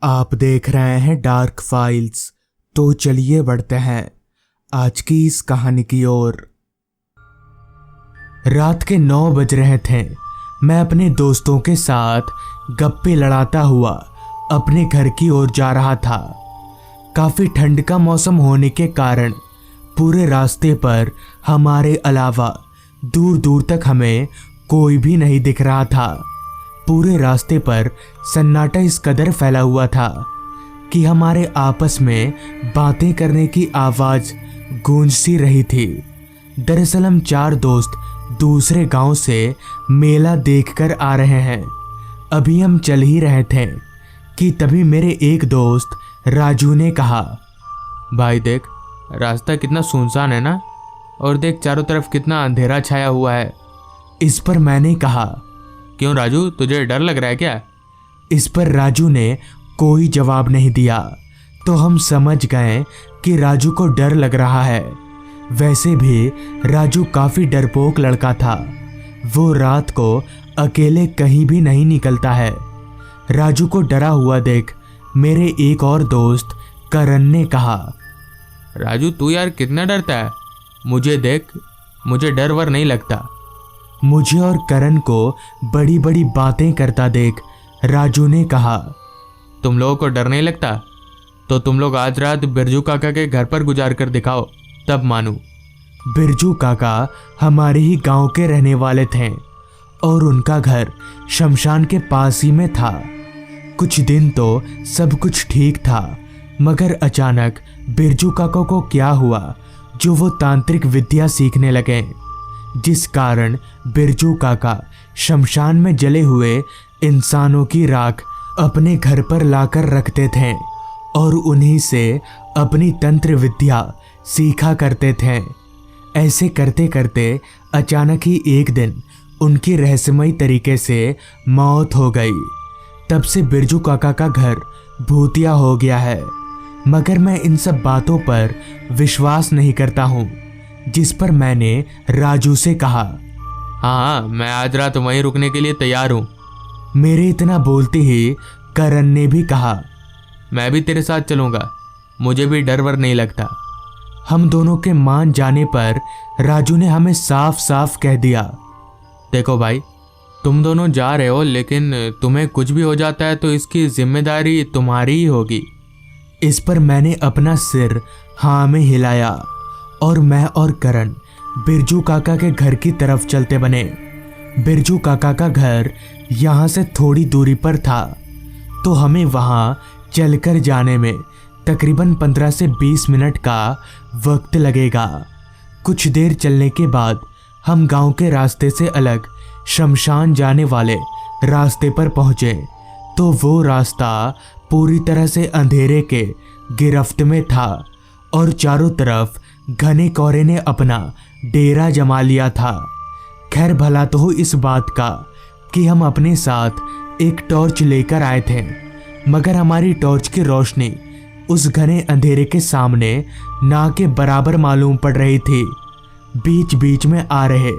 आप देख रहे हैं डार्क फाइल्स। तो चलिए बढ़ते हैं आज की इस कहानी की ओर। रात के 9 बज रहे थे। मैं अपने दोस्तों के साथ गप्पे लड़ाता हुआ अपने घर की ओर जा रहा था। काफी ठंड का मौसम होने के कारण पूरे रास्ते पर हमारे अलावा दूर दूर तक हमें कोई भी नहीं दिख रहा था। पूरे रास्ते पर सन्नाटा इस कदर फैला हुआ था कि हमारे आपस में बातें करने की आवाज गूंज सी रही थी। दरअसल हम 4 दोस्त दूसरे गांव से मेला देखकर आ रहे हैं। अभी हम चल ही रहे थे कि तभी मेरे एक दोस्त राजू ने कहा, भाई देख, रास्ता कितना सुनसान है ना, और देख चारों तरफ कितना अंधेरा छाया हुआ है। इस पर मैंने कहा, क्यों राजू, तुझे डर लग रहा है क्या? इस पर राजू ने कोई जवाब नहीं दिया। तो हम समझ गए कि राजू को डर लग रहा है। वैसे भी राजू काफी डरपोक लड़का था। वो रात को अकेले कहीं भी नहीं निकलता है। राजू को डरा हुआ देख मेरे एक और दोस्त करण ने कहा, राजू तू यार कितना डरता है, मुझे देख, मुझे डर वर नहीं लगता। मुझे और करण को बड़ी बड़ी बातें करता देख राजू ने कहा, तुम लोगों को डर नहीं लगता तो तुम लोग आज रात बिरजू काका के घर पर गुजार कर दिखाओ, तब मानूं। बिरजू काका हमारे ही गांव के रहने वाले थे और उनका घर शमशान के पास ही में था। कुछ दिन तो सब कुछ ठीक था, मगर अचानक बिरजू काका को क्या हुआ जो वो तांत्रिक विद्या सीखने लगे, जिस कारण बिरजू काका शमशान में जले हुए इंसानों की राख अपने घर पर लाकर रखते थे और उन्हीं से अपनी तंत्र विद्या सीखा करते थे। ऐसे करते करते अचानक ही एक दिन उनकी रहस्यमयी तरीके से मौत हो गई। तब से बिरजू काका का घर भूतिया हो गया है। मगर मैं इन सब बातों पर विश्वास नहीं करता हूँ, जिस पर मैंने राजू से कहा, हाँ, मैं आज रात वहीं रुकने के लिए तैयार हूँ। मेरे इतना बोलते ही करण ने भी कहा, मैं भी तेरे साथ चलूँगा, मुझे भी डर वर नहीं लगता। हम दोनों के मान जाने पर राजू ने हमें साफ साफ कह दिया, देखो भाई, तुम दोनों जा रहे हो, लेकिन तुम्हें कुछ भी हो जाता है तो इसकी जिम्मेदारी तुम्हारी ही होगी। इस पर मैंने अपना सिर हाँ में हिलाया और मैं और करण बिरजू काका के घर की तरफ चलते बने। बिरजू काका का घर यहाँ से थोड़ी दूरी पर था, तो हमें वहाँ चलकर जाने में तकरीबन 15 से 20 मिनट का वक्त लगेगा। कुछ देर चलने के बाद हम गांव के रास्ते से अलग शमशान जाने वाले रास्ते पर पहुँचे, तो वो रास्ता पूरी तरह से अंधेरे के गिरफ्त में था और चारों तरफ घने कोहरे ने अपना डेरा जमा लिया था। खैर भला तो हो इस बात का कि हम अपने साथ एक टॉर्च लेकर आए थे, मगर हमारी टॉर्च की रोशनी उस घने अंधेरे के सामने ना के बराबर मालूम पड़ रही थी। बीच बीच में आ रहे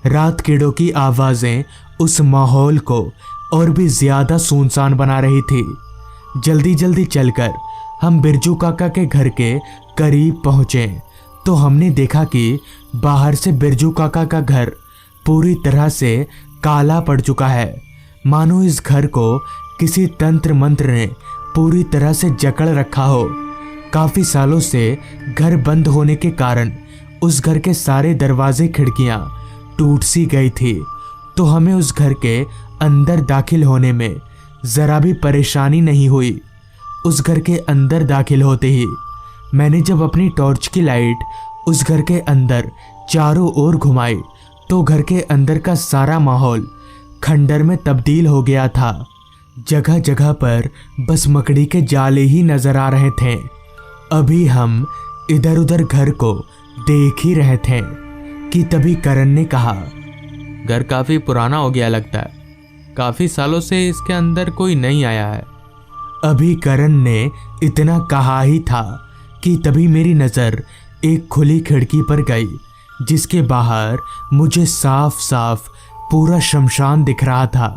रात कीड़ों की आवाज़ें उस माहौल को और भी ज़्यादा सुनसान बना रही थी। जल्दी जल्दी चलकर हम बिरजू काका के घर के करीब पहुँचे, तो हमने देखा कि बाहर से बिरजू काका का घर पूरी तरह से काला पड़ चुका है। मानो इस घर को किसी तंत्र मंत्र ने पूरी तरह से जकड़ रखा हो। काफ़ी सालों से घर बंद होने के कारण उस घर के सारे दरवाजे खिड़कियां टूट सी गई थी, तो हमें उस घर के अंदर दाखिल होने में ज़रा भी परेशानी नहीं हुई। उस घर के अंदर दाखिल होते ही मैंने जब अपनी टॉर्च की लाइट उस घर के अंदर चारों ओर घुमाई, तो घर के अंदर का सारा माहौल खंडर में तब्दील हो गया था। जगह जगह पर बस मकड़ी के जाले ही नजर आ रहे थे। अभी हम इधर उधर घर को देख ही रहे थे कि तभी करण ने कहा, घर काफ़ी पुराना हो गया लगता है, काफ़ी सालों से इसके अंदर कोई नहीं आया है। अभी करण ने इतना कहा ही था कि तभी मेरी नज़र एक खुली खिड़की पर गई, जिसके बाहर मुझे साफ साफ पूरा शमशान दिख रहा था।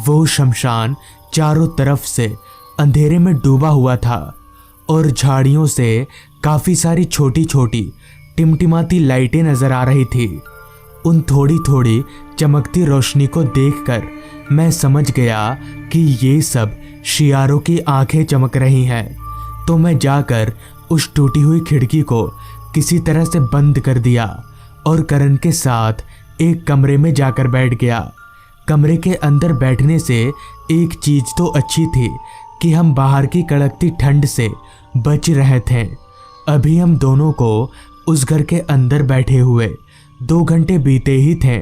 वो शमशान चारों तरफ से अंधेरे में डूबा हुआ था और झाड़ियों से काफ़ी सारी छोटी छोटी टिमटिमाती लाइटें नज़र आ रही थी। उन थोड़ी थोड़ी चमकती रोशनी को देखकर मैं समझ गया कि ये सब शियारों की आंखें चमक रही हैं। तो मैं जाकर उस टूटी हुई खिड़की को किसी तरह से बंद कर दिया और करण के साथ एक कमरे में जाकर बैठ गया। कमरे के अंदर बैठने से एक चीज़ तो अच्छी थी कि हम बाहर की कड़कती ठंड से बच रहे थे। अभी हम दोनों को उस घर के अंदर बैठे हुए 2 घंटे बीते ही थे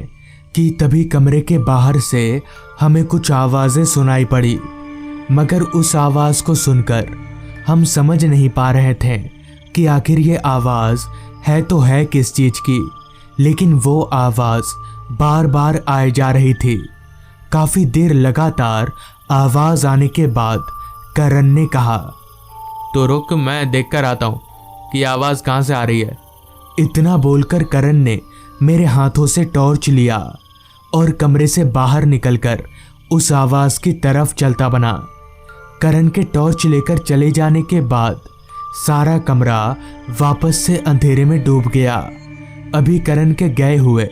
कि तभी कमरे के बाहर से हमें कुछ आवाज़ें सुनाई पड़ी, मगर उस आवाज़ को सुनकर हम समझ नहीं पा रहे थे कि आखिर ये आवाज़ है तो है किस चीज़ की। लेकिन वो आवाज़ बार बार आए जा रही थी। काफ़ी देर लगातार आवाज़ आने के बाद करण ने कहा, तो रुक, मैं देख कर आता हूँ कि आवाज़ कहाँ से आ रही है। इतना बोलकर करण ने मेरे हाथों से टॉर्च लिया और कमरे से बाहर निकलकर उस आवाज़ की तरफ चलता बना। करण के टॉर्च लेकर चले जाने के बाद सारा कमरा वापस से अंधेरे में डूब गया। अभी करण के गए हुए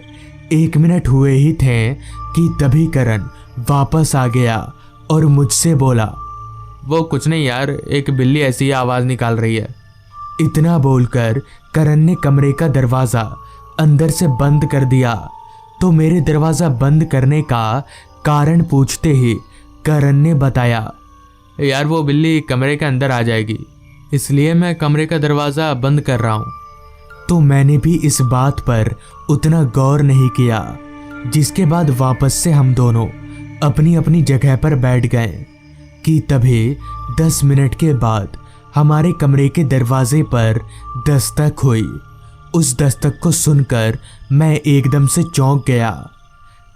1 मिनट हुए ही थे कि तभी करण वापस आ गया और मुझसे बोला, वो कुछ नहीं यार, एक बिल्ली ऐसी ही आवाज़ निकाल रही है। इतना बोलकर करण ने कमरे का दरवाज़ा अंदर से बंद कर दिया। तो मेरे दरवाज़ा बंद करने का कारण पूछते ही करण ने बताया, यार वो बिल्ली कमरे के अंदर आ जाएगी, इसलिए मैं कमरे का दरवाज़ा बंद कर रहा हूँ। तो मैंने भी इस बात पर उतना गौर नहीं किया, जिसके बाद वापस से हम दोनों अपनी अपनी जगह पर बैठ गए कि तभी 10 मिनट के बाद हमारे कमरे के दरवाजे पर दस्तक हुई। उस दस्तक को सुनकर मैं एकदम से चौंक गया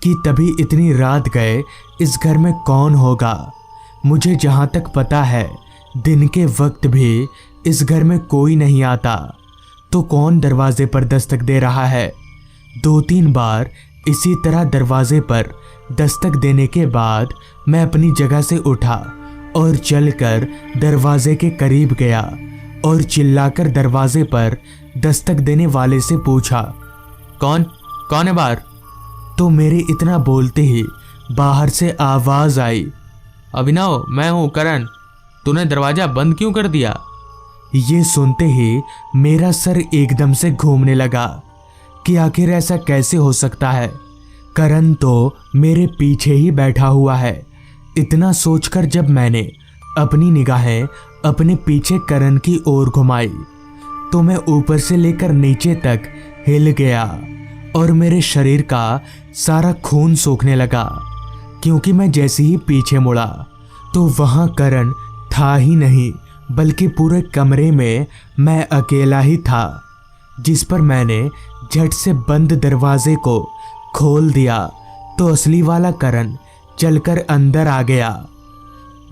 कि तभी इतनी रात गए इस घर में कौन होगा। मुझे जहाँ तक पता है दिन के वक्त भी इस घर में कोई नहीं आता, तो कौन दरवाजे पर दस्तक दे रहा है। 2-3 बार इसी तरह दरवाजे पर दस्तक देने के बाद मैं अपनी जगह से उठा और चलकर दरवाजे के करीब गया और चिल्लाकर दरवाजे पर दस्तक देने वाले से पूछा, कौन है बाहर? तो मेरे इतना बोलते ही बाहर से आवाज़ आई, अभिनव, मैं हूँ करण, तूने दरवाज़ा बंद क्यों कर दिया? ये सुनते ही मेरा सर एकदम से घूमने लगा कि आखिर ऐसा कैसे हो सकता है। करण तो मेरे पीछे ही बैठा हुआ है। इतना सोचकर जब मैंने अपनी निगाहें अपने पीछे करण की ओर घुमाई तो मैं ऊपर से लेकर नीचे तक हिल गया और मेरे शरीर का सारा खून सूखने लगा, क्योंकि मैं जैसे ही पीछे मुड़ा तो वहाँ करण था ही नहीं, बल्कि पूरे कमरे में मैं अकेला ही था, जिस पर मैंने झट से बंद दरवाजे को खोल दिया तो असली वाला करण चलकर अंदर आ गया।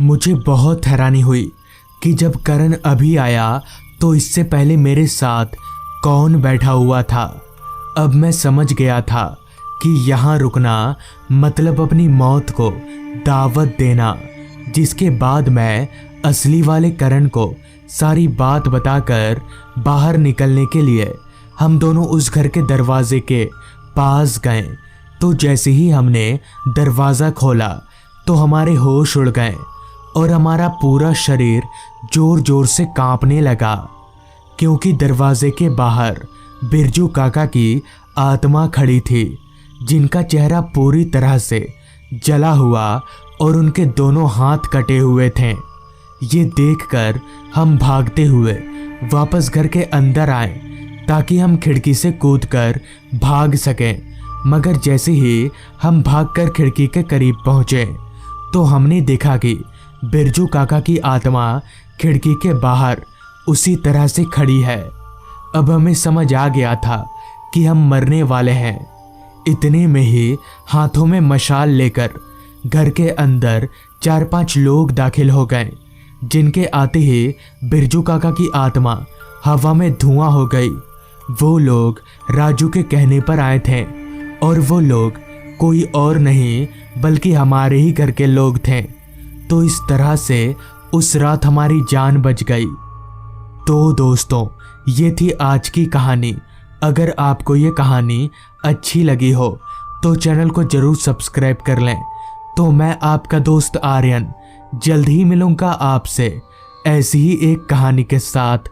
मुझे बहुत हैरानी हुई कि जब करण अभी आया तो इससे पहले मेरे साथ कौन बैठा हुआ था। अब मैं समझ गया था कि यहाँ रुकना मतलब अपनी मौत को दावत देना, जिसके बाद मैं असली वाले करण को सारी बात बताकर बाहर निकलने के लिए हम दोनों उस घर के दरवाजे के पास गए। तो जैसे ही हमने दरवाज़ा खोला तो हमारे होश उड़ गए और हमारा पूरा शरीर जोर जोर से कांपने लगा, क्योंकि दरवाजे के बाहर बिरजू काका की आत्मा खड़ी थी, जिनका चेहरा पूरी तरह से जला हुआ और उनके दोनों हाथ कटे हुए थे। ये देखकर हम भागते हुए वापस घर के अंदर आए ताकि हम खिड़की से कूदकर भाग सकें, मगर जैसे ही हम भागकर खिड़की के करीब पहुंचे तो हमने देखा कि बिरजू काका की आत्मा खिड़की के बाहर उसी तरह से खड़ी है। अब हमें समझ आ गया था कि हम मरने वाले हैं। इतने में ही हाथों में मशाल लेकर घर के अंदर 4-5 लोग दाखिल हो गए, जिनके आते ही बिरजू काका की आत्मा हवा में धुआं हो गई। वो लोग राजू के कहने पर आए थे और वो लोग कोई और नहीं बल्कि हमारे ही घर के लोग थे। तो इस तरह से उस रात हमारी जान बच गई। तो दोस्तों, ये थी आज की कहानी। अगर आपको ये कहानी अच्छी लगी हो तो चैनल को ज़रूर सब्सक्राइब कर लें। तो मैं आपका दोस्त आर्यन जल्द ही मिलूंगा आपसे ऐसी ही एक कहानी के साथ।